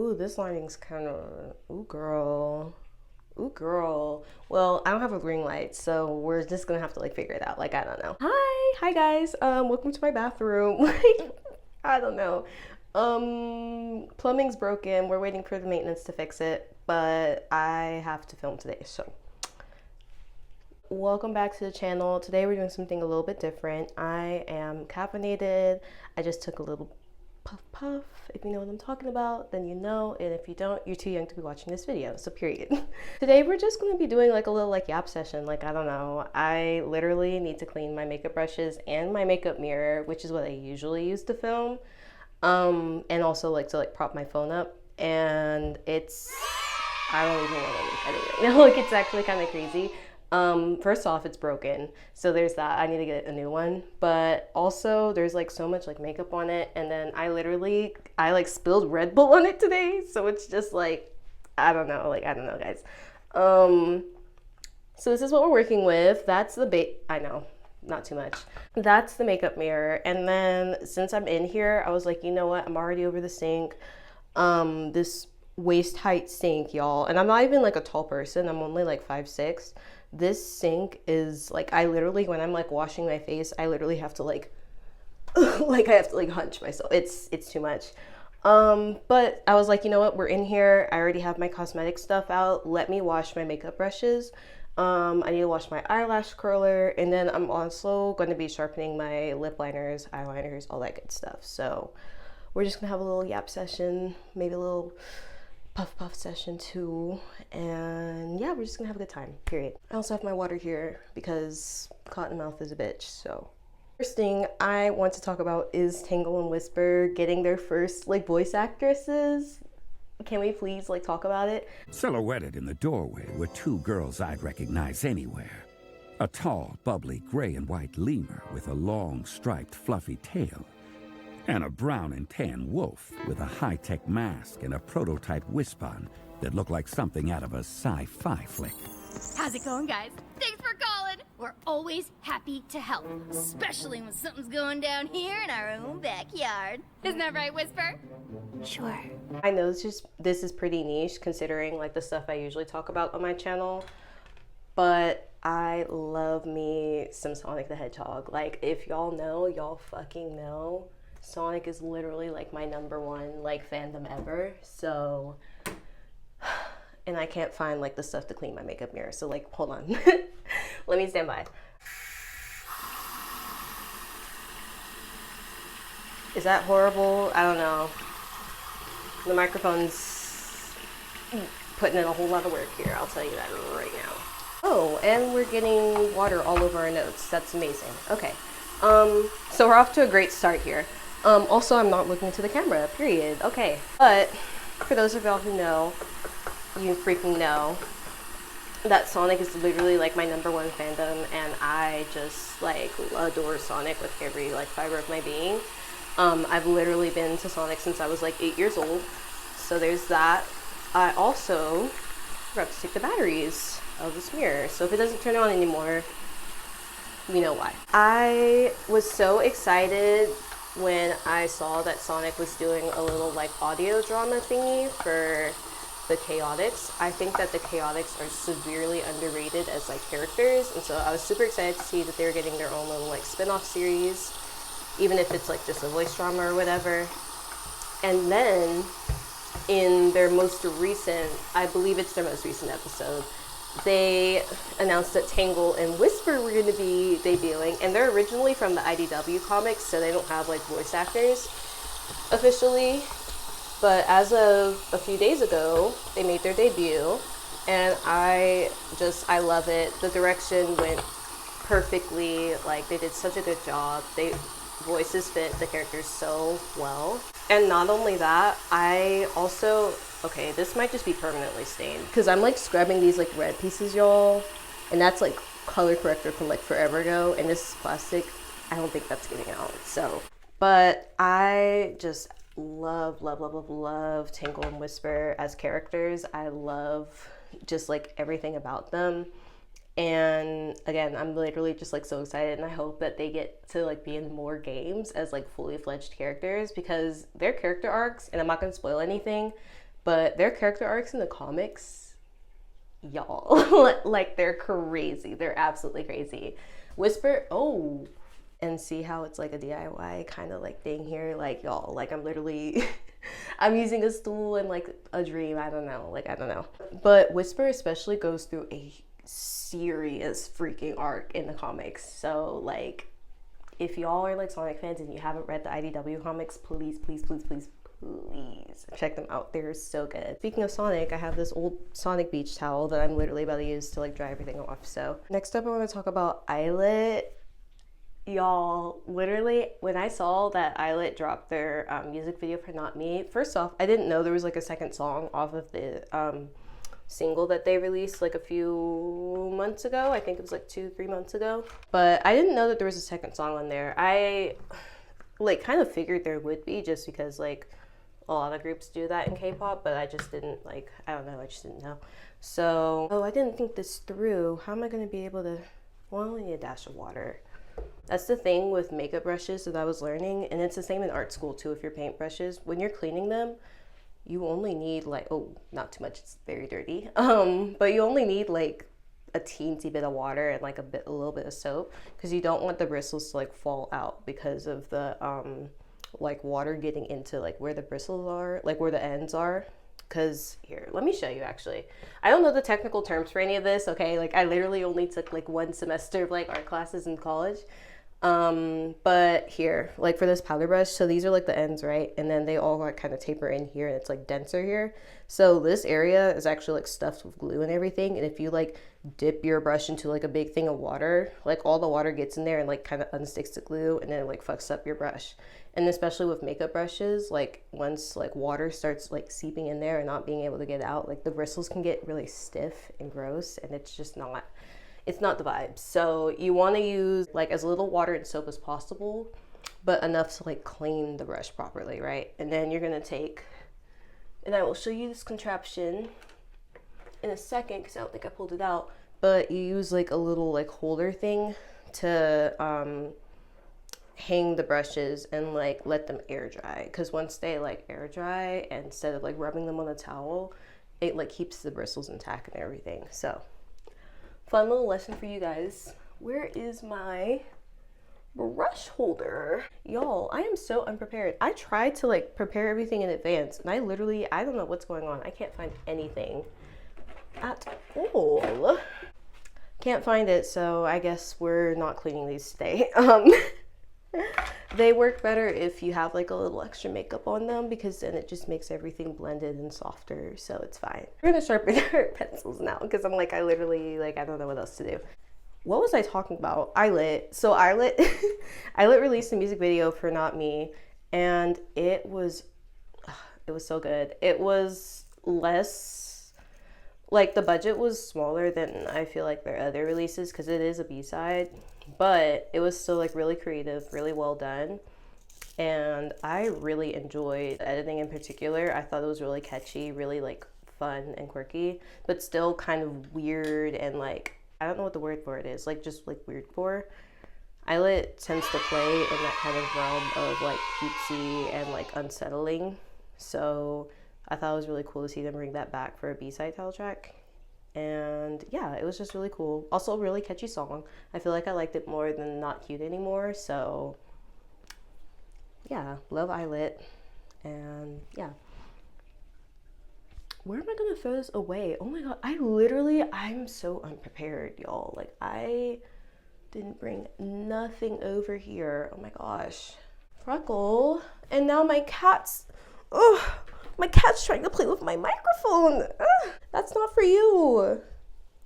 Ooh, this lighting's kind of, ooh, girl. Ooh, girl. Well, I don't have a ring light, so we're just gonna have to like figure it out. Like, I don't know. Hi guys. Welcome to my bathroom. I don't know. Plumbing's broken. We're waiting for the maintenance to fix it, but I have to film today, so. Welcome back to the channel. Today we're doing something a little bit different. I am caffeinated. I just took a little puff. If you know what I'm talking about, then you know, and if you don't, you're too young to be watching this video, so period. Today we're just going to be doing like a little like yap session. Like, I don't know, I literally need to clean my makeup brushes and my makeup mirror, which is what I usually use to film, and also like to like prop my phone up, and it's, I don't even want to look at it right now. Like, it's actually kind of crazy. First off, it's broken, so there's that. I need to get a new one, but also there's like so much like makeup on it, and then I like spilled Red Bull on it today, so it's just like, I don't know guys. So this is what we're working with. That's the I know, not too much. That's the makeup mirror, and then since I'm in here, I was like, you know what, I'm already over the sink. This waist height sink, y'all, and I'm not even like a tall person, I'm only like 5'6". This sink is like, I literally, when I'm like washing my face, I literally have to like like I have to like hunch myself. It's too much. But I was like, you know what, we're in here, I already have my cosmetic stuff out, let me wash my makeup brushes. I need to wash my eyelash curler, and then I'm also going to be sharpening my lip liners, eyeliners, all that good stuff. So we're just gonna have a little yap session, maybe a little puff session too, and yeah, we're just gonna have a good time, period. I also have my water here because Cottonmouth is a bitch. So first thing I want to talk about is Tangle and Whisper getting their first like voice actresses. Can we please like talk about it? Silhouetted in the doorway were two girls I'd recognize anywhere. A tall, bubbly gray and white lemur with a long, striped, fluffy tail, and a brown and tan wolf with a high-tech mask and a prototype wispon that looked like something out of a sci-fi flick. How's it going, guys? Thanks for calling. We're always happy to help, especially when something's going down here in our own backyard. Isn't that right, Whisper? Sure. I know this is pretty niche considering like the stuff I usually talk about on my channel, but I love me some Sonic the Hedgehog. Like, if y'all know, y'all fucking know, Sonic is literally like my #1 like fandom ever. So, and I can't find like the stuff to clean my makeup mirror, so like, hold on. Let me stand by. Is that horrible? I don't know. The microphone's putting in a whole lot of work here, I'll tell you that right now. Oh, and we're getting water all over our notes. That's amazing. Okay. So we're off to a great start here. Also, I'm not looking to the camera, period. Okay, but for those of y'all who know, you freaking know, that Sonic is literally like my #1 fandom, and I just like adore Sonic with every like fiber of my being. I've literally been to Sonic since I was like 8 years old, so there's that. I also forgot to take the batteries of this mirror, so if it doesn't turn on anymore, you know why. I was so excited when I saw that Sonic was doing a little like audio drama thingy for the Chaotix. I think that the Chaotix are severely underrated as like characters, and so I was super excited to see that they were getting their own little like spin-off series, even if it's like just a voice drama or whatever. And then in their most recent, I believe it's their most recent episode, they announced that Tangle and Whisper were going to be debuting, and they're originally from the IDW comics, so they don't have like voice actors officially, but as of a few days ago, they made their debut, and I love it. The direction went perfectly, like they did such a good job. Voices fit the characters so well. And not only that, I also, okay, this might just be permanently stained because I'm like scrubbing these like red pieces, y'all, and that's like color corrector from like forever ago, and this is plastic. I don't think that's getting out. So, but I just love Tangle and Whisper as characters. I love just like everything about them. And again, I'm literally just like so excited, and I hope that they get to like be in more games as like fully fledged characters, because their character arcs, and I'm not gonna spoil anything, but their character arcs in the comics, y'all, like they're crazy. They're absolutely crazy. Whisper, oh, and see how it's like a DIY kind of like thing here, like y'all, like I'm literally I'm using a stool and like a dream. I don't know, but Whisper especially goes through a serious freaking arc in the comics. So like if y'all are like Sonic fans and you haven't read the IDW comics, please check them out. They're so good. Speaking of Sonic, I have this old Sonic beach towel that I'm literally about to use to like dry everything off. So next up I want to talk about Eyelet. Y'all, literally when I saw that Eyelet dropped their music video for Not Me, first off, I didn't know there was like a second song off of the single that they released like a few months ago. I think it was like 2-3 months ago, but I didn't know that there was a second song on there. I like kind of figured there would be, just because like a lot of groups do that in K-pop, but I just didn't like, I don't know, I just didn't know. So, oh, I didn't think this through. How am I going to be able to, well, I only need a dash of water. That's the thing with makeup brushes that I was learning, and it's the same in art school too. If your paint brushes, when you're cleaning them, you only need like, oh, not too much, it's very dirty, but you only need like a teensy bit of water and like a little bit of soap, because you don't want the bristles to like fall out because of the like water getting into like where the bristles are, like where the ends are. Because here, let me show you. Actually, I don't know the technical terms for any of this, okay? Like I literally only took like 1 semester of like art classes in college. But here, like for this powder brush, so these are like the ends, right? And then they all like kind of taper in here, and it's like denser here. So this area is actually like stuffed with glue and everything. And if you like dip your brush into like a big thing of water, like all the water gets in there and like kind of unsticks the glue, and then it like fucks up your brush. And especially with makeup brushes, like once like water starts like seeping in there and not being able to get out, like the bristles can get really stiff and gross, and it's just not, it's not the vibe. So you want to use like as little water and soap as possible, but enough to like clean the brush properly, right? And then you're gonna take, and I will show you this contraption in a second because I don't think I pulled it out, but you use like a little like holder thing to hang the brushes and like let them air dry, because once they like air dry, instead of like rubbing them on a towel, it like keeps the bristles intact and everything. So fun little lesson for you guys. Where is my brush holder? Y'all, I am so unprepared. I tried to like prepare everything in advance, and I don't know what's going on. I can't find anything at all. Can't find it, so I guess we're not cleaning these today. They work better if you have like a little extra makeup on them, because then it just makes everything blended and softer, so it's fine. We're gonna sharpen our pencils now, because I'm like, I literally, like, I don't know what else to do. What was I talking about? Eyelet. So Eyelet, Eyelet released a music video for Not Me, and it was so good. It was less, like the budget was smaller than I feel like their other releases, because it is a B-side, but it was still like really creative, really well done. And I really enjoyed the editing in particular. I thought it was really catchy, really like fun and quirky, but still kind of weird and like, I don't know what the word for it is, like just like weird for. Eyelet tends to play in that kind of realm of like cutesy and like unsettling. So I thought it was really cool to see them bring that back for a B-side title track. And yeah, it was just really cool. Also a really catchy song. I feel like I liked it more than Not Cute Anymore. So yeah, love Eyelet. And yeah. Where am I gonna throw this away? Oh my god, I'm so unprepared, y'all. Like I didn't bring nothing over here. Oh my gosh. Freckle. And now my cat's, my cat's trying to play with my microphone. Ugh, that's not for you.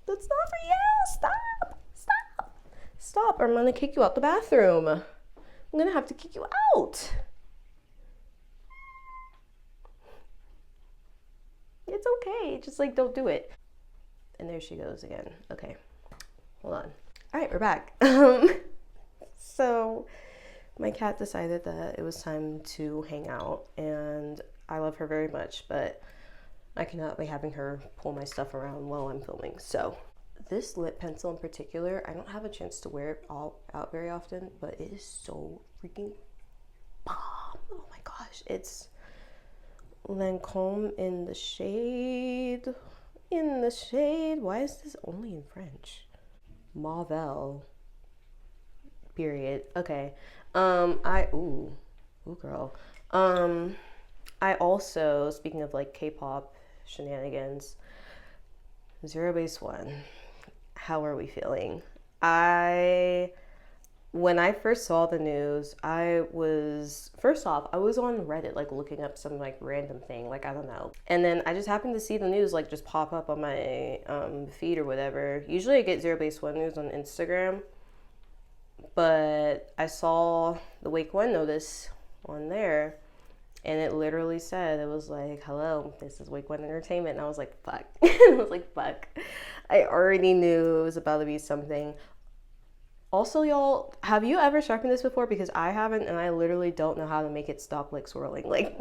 That's not for you. Stop. Stop. Stop, or I'm gonna kick you out the bathroom. I'm gonna have to kick you out. It's okay. Just like don't do it. And there she goes again. Okay. Hold on. All right, we're back. So my cat decided that it was time to hang out, and I love her very much, but I cannot be having her pull my stuff around while I'm filming. So this lip pencil in particular, I don't have a chance to wear it all out very often, but it is so freaking bomb. Oh my gosh. It's Lancome in the shade. In the shade. Why is this only in French? Marvel. Period. Okay. Ooh girl. I also, speaking of like K-pop shenanigans, Zerobase One. How are we feeling? When I first saw the news, first off, I was on Reddit, like looking up some like random thing, like I don't know. And then I just happened to see the news like just pop up on my feed or whatever. Usually I get Zerobase One news on Instagram, but I saw the Wake One notice on there, and it literally said, it was like, hello, this is Wake One Entertainment. And I was like, fuck. I was like, fuck. I already knew it was about to be something. Also, y'all, have you ever sharpened this before? Because I haven't, and I literally don't know how to make it stop like swirling. Like,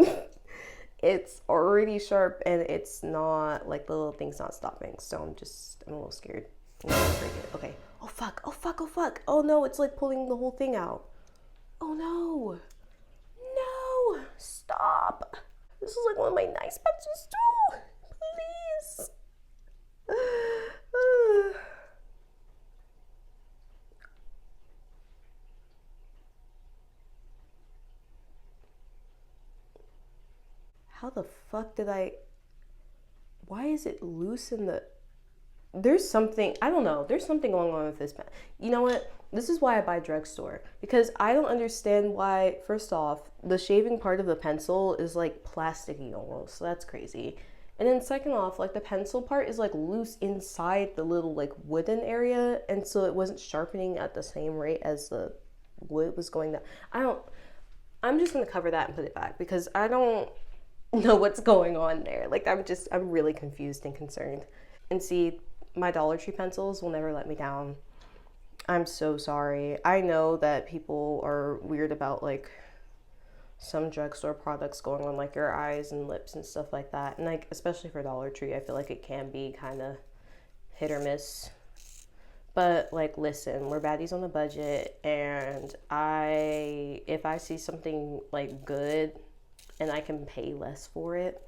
it's already sharp, and it's not, like, the little thing's not stopping. So I'm a little scared. I'm gonna break it. Okay. Oh, fuck. Oh, fuck. Oh, fuck. Oh, no, it's like pulling the whole thing out. Oh, no. No. Stop. This is like one of my nice pencils, too. Please. How the fuck did why is it loose in the, there's something, I don't know, there's something going on with this pen. You know what? This is why I buy drugstore, because I don't understand why, first off, the shaving part of the pencil is like plasticky almost, so that's crazy. And then second off, like the pencil part is like loose inside the little like wooden area, and so it wasn't sharpening at the same rate as the wood was going down. I'm just gonna cover that and put it back, because I don't know what's going on there. Like I'm really confused and concerned. And see, my Dollar Tree pencils will never let me down. I'm so sorry. I know that people are weird about like some drugstore products going on like your eyes and lips and stuff like that. And like, especially for Dollar Tree, I feel like it can be kind of hit or miss. But like, listen, we're baddies on the budget, and if I see something like good and I can pay less for it,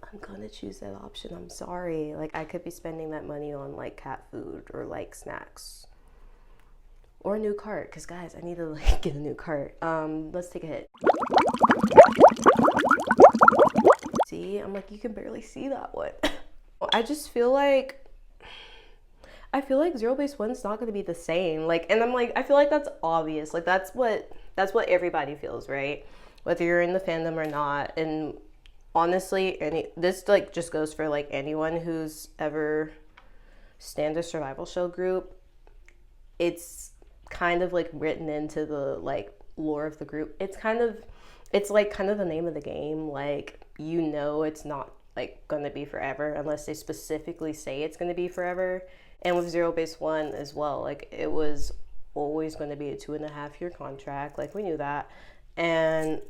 I'm gonna choose that option. I'm sorry. Like, I could be spending that money on like cat food or like snacks or a new cart, because guys, I need to like get a new cart. Let's take a hit. See, I'm like, you can barely see that one. I just feel like Zerobase One's not gonna be the same. Like, and I'm like, I feel like that's obvious. Like that's what everybody feels, right? Whether you're in the fandom or not. And honestly, this like just goes for like anyone who's ever stand a survival show group. It's kind of like written into the like lore of the group. It's like kind of the name of the game. Like, you know, it's not like gonna be forever unless they specifically say it's gonna be forever. And with Zerobase One as well, like it was always going to be a 2.5-year contract. Like, we knew that. And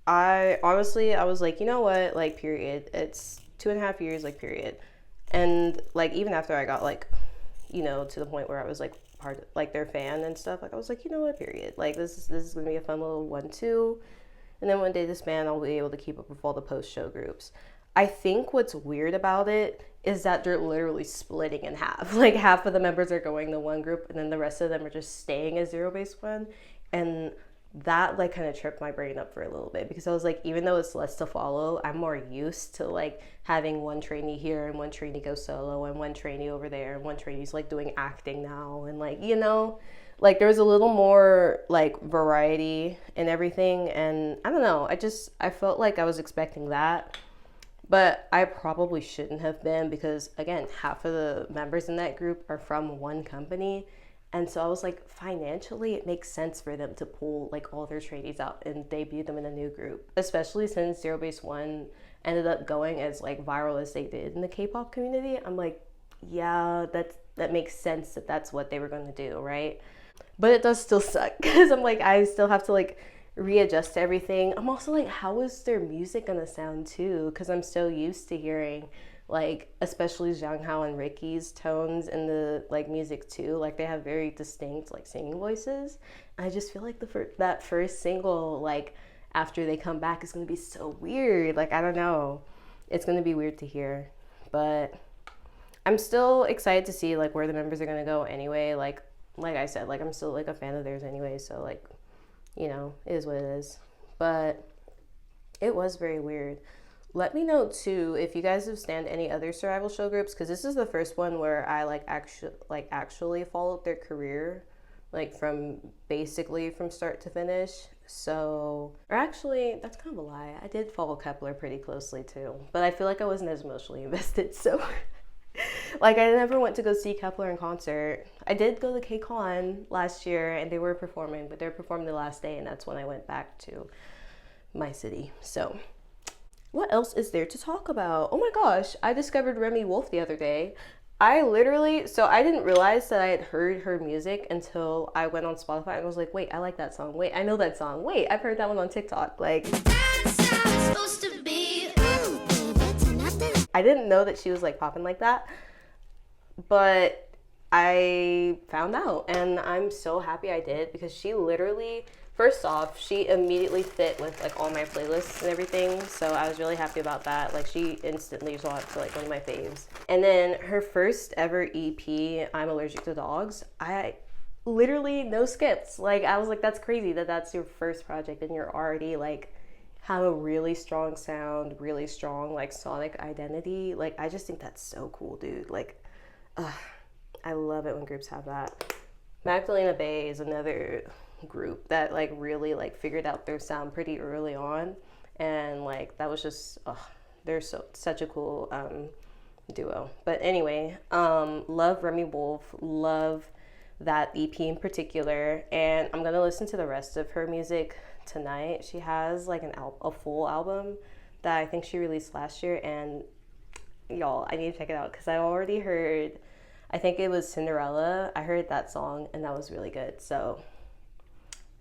I was like, you know what, like, period, it's 2.5 years, like, period. And like, even after I got like, you know, to the point where I was like part of, like, their fan and stuff, like I was like, you know what, period, like this is gonna be a fun little 1-2, and then one day this man, I'll be able to keep up with all the post show groups. I think what's weird about it is that they're literally splitting in half. Like, half of the members are going to one group, and then the rest of them are just staying as Zerobase One. And that like kind of tripped my brain up for a little bit, because I was like, even though it's less to follow, I'm more used to like having one trainee here and one trainee go solo and one trainee over there and one trainee's like doing acting now, and like, you know, like there was a little more like variety and everything. And I don't know, I felt like I was expecting that. But I probably shouldn't have been, because again, half of the members in that group are from one company. And so I was like, financially, it makes sense for them to pull like all their trainees out and debut them in a new group, especially since Zerobase One ended up going as like viral as they did in the K-pop community. I'm like, yeah, that makes sense that that's what they were going to do, right? But it does still suck, because I'm like, I still have to like readjust to everything. I'm also like, how is their music gonna sound too? Because I'm so used to hearing like, especially Zhang Hao and Ricky's tones in the like music too. Like, they have very distinct like singing voices. And I just feel like that first single, like after they come back is going to be so weird. Like, I don't know. It's going to be weird to hear. But I'm still excited to see like where the members are going to go anyway. Like I said, like I'm still like a fan of theirs anyway. So like, you know, it is what it is. But it was very weird. Let me know too if you guys have stand any other survival show groups, because this is the first one where I actually followed their career, like from start to finish. So, or actually, that's kind of a lie. I did follow Kepler pretty closely too, but I feel like I wasn't as emotionally invested. So, like I never went to go see Kepler in concert. I did go to KCON last year and they were performing, but they were performing the last day, and that's when I went back to my city. So. What else is there to talk about? Oh my gosh, I discovered Remy Wolf the other day. I didn't realize that I had heard her music until I went on Spotify and was like, wait, I like that song. Wait, I know that song. Wait, I've heard that one on TikTok. Like, that's how it's supposed to be. I didn't know that she was like popping like that, but I found out and I'm so happy I did, because she literally, first off, she immediately fit with like all my playlists and everything, so I was really happy about that. Like she instantly saw it to like one of my faves. And then her first ever EP, I'm Allergic to Dogs, I literally no skips. Like I was like, that's crazy that that's your first project and you're already like have a really strong sound, really strong like sonic identity. Like I just think that's so cool, dude. Like I love it when groups have that. Magdalena Bay is another group that like really like figured out their sound pretty early on, and like that was just they're such a cool duo. But anyway, love Remy Wolf, love that EP in particular, and I'm gonna listen to the rest of her music tonight. She has like a full album that I think she released last year, and y'all, I need to check it out because I already heard, I think it was Cinderella. I heard that song and that was really good. So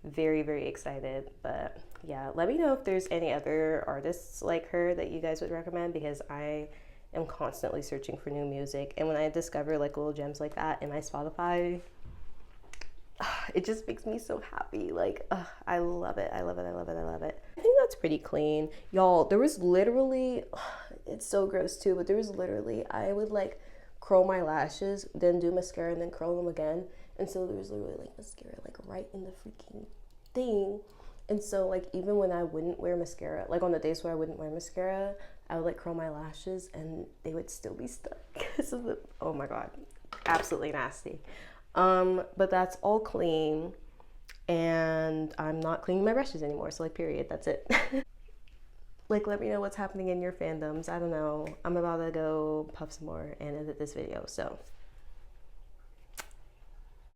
very, very excited. But yeah, let me know if there's any other artists like her that you guys would recommend, because I am constantly searching for new music. And when I discover like little gems like that in my Spotify, it just makes me so happy. Like, I love it. I love it. I love it. I love it. I think that's pretty clean. Y'all, there was literally, it's so gross too, but there was literally, I would like curl my lashes, then do mascara, and then curl them again. And so there was literally like mascara like right in the freaking thing. And so like even when I wouldn't wear mascara, like on the days where I wouldn't wear mascara, I would like curl my lashes and they would still be stuck because of the, oh my God, absolutely nasty. But that's all clean, and I'm not cleaning my brushes anymore. So like, period, that's it. Like, let me know what's happening in your fandoms. I don't know. I'm about to go puff some more and edit this video. So